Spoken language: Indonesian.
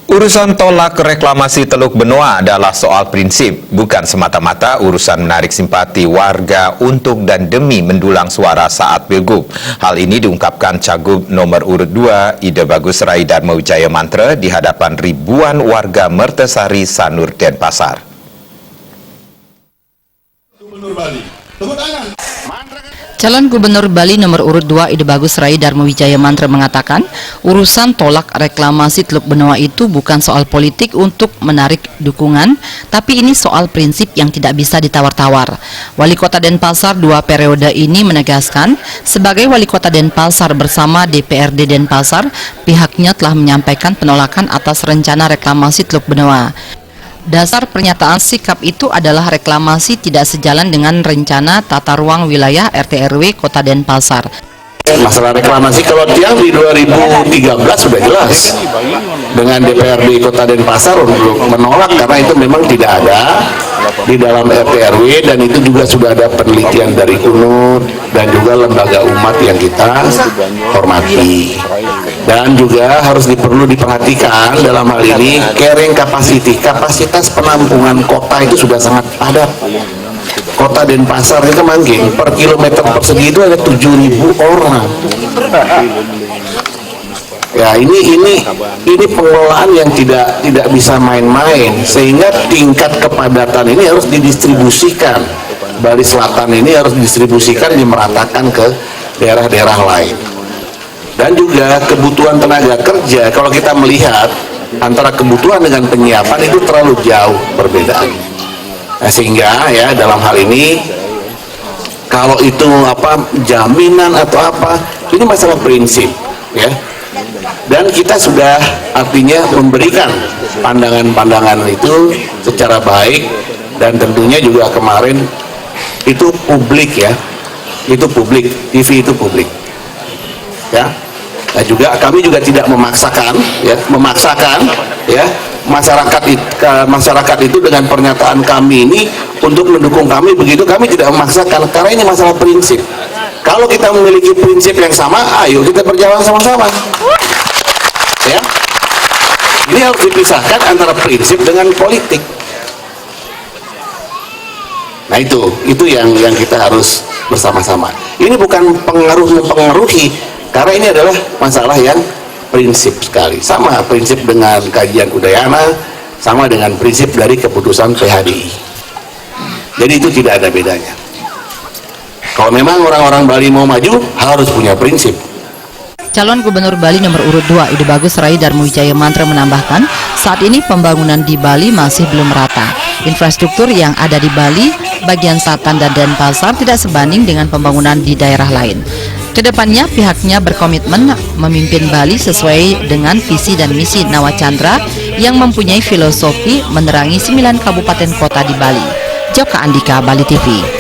Urusan tolak reklamasi Teluk Benoa adalah soal prinsip, bukan semata-mata urusan menarik simpati warga untuk dan demi mendulang suara saat pilgub. Hal ini diungkapkan Cagup nomor urut 2 Ide Bagus Rai Dharma Wijaya Mantra di hadapan ribuan warga Mertesari, Sanur, Denpasar. Gubernur Bali. Tepuk tangan. Calon Gubernur Bali nomor urut 2 Ide Bagus Rai Dharma Wijaya Mantra mengatakan, urusan tolak reklamasi Teluk Benoa itu bukan soal politik untuk menarik dukungan, tapi ini soal prinsip yang tidak bisa ditawar-tawar. Wali Kota Denpasar 2 periode ini menegaskan, sebagai Wali Kota Denpasar bersama DPRD Denpasar, pihaknya telah menyampaikan penolakan atas rencana reklamasi Teluk Benoa. Dasar pernyataan sikap itu adalah reklamasi tidak sejalan dengan rencana tata ruang wilayah RT/RW Kota Denpasar. Masalah reklamasi kalau tiang di 2013 sudah jelas dengan DPRD Kota Denpasar untuk menolak karena itu memang tidak ada di dalam RT/RW dan itu juga sudah ada penelitian dari UNUD dan juga lembaga umat yang kita hormati. Dan juga harus perlu diperhatikan dalam hal ini carrying capacity, kapasitas penampungan kota itu sudah sangat padat. Kota Denpasar itu mungkin per kilometer persegi itu ada 7.000 orang. Ya ini pengelolaan yang tidak bisa main-main, sehingga tingkat kepadatan ini harus didistribusikan. Bali Selatan ini harus didistribusikan, dimeratakan ke daerah-daerah lain. Dan juga kebutuhan tenaga kerja, kalau kita melihat antara kebutuhan dengan penyiapan itu terlalu jauh perbedaan. Nah, sehingga ya dalam hal ini kalau itu jaminan atau apa, ini masalah prinsip ya. Dan kita sudah artinya memberikan pandangan-pandangan itu secara baik dan tentunya juga kemarin itu publik ya. Itu publik, TV itu publik. Ya. Nah, juga kami juga tidak memaksakan ya masyarakat itu dengan pernyataan kami ini untuk mendukung kami, begitu kami tidak memaksakan karena ini masalah prinsip. Kalau kita memiliki prinsip yang sama, ayo kita berjalan sama-sama ya. Ini harus dipisahkan antara prinsip dengan politik. Nah itu yang kita harus bersama-sama. Ini bukan mempengaruhi, karena ini adalah masalah yang prinsip sekali. Sama prinsip dengan kajian Udayana, sama dengan prinsip dari keputusan PHDI. Jadi itu tidak ada bedanya. Kalau memang orang-orang Bali mau maju, harus punya prinsip. Calon Gubernur Bali nomor urut 2 Ide Bagus Rai Dharma Wijaya Mantra menambahkan, saat ini pembangunan di Bali masih belum merata. Infrastruktur yang ada di Bali, bagian selatan dan Denpasar tidak sebanding dengan pembangunan di daerah lain. Kedepannya pihaknya berkomitmen memimpin Bali sesuai dengan visi dan misi Nawacandra yang mempunyai filosofi menerangi 9 kabupaten kota di Bali. Joka Andika, Bali TV.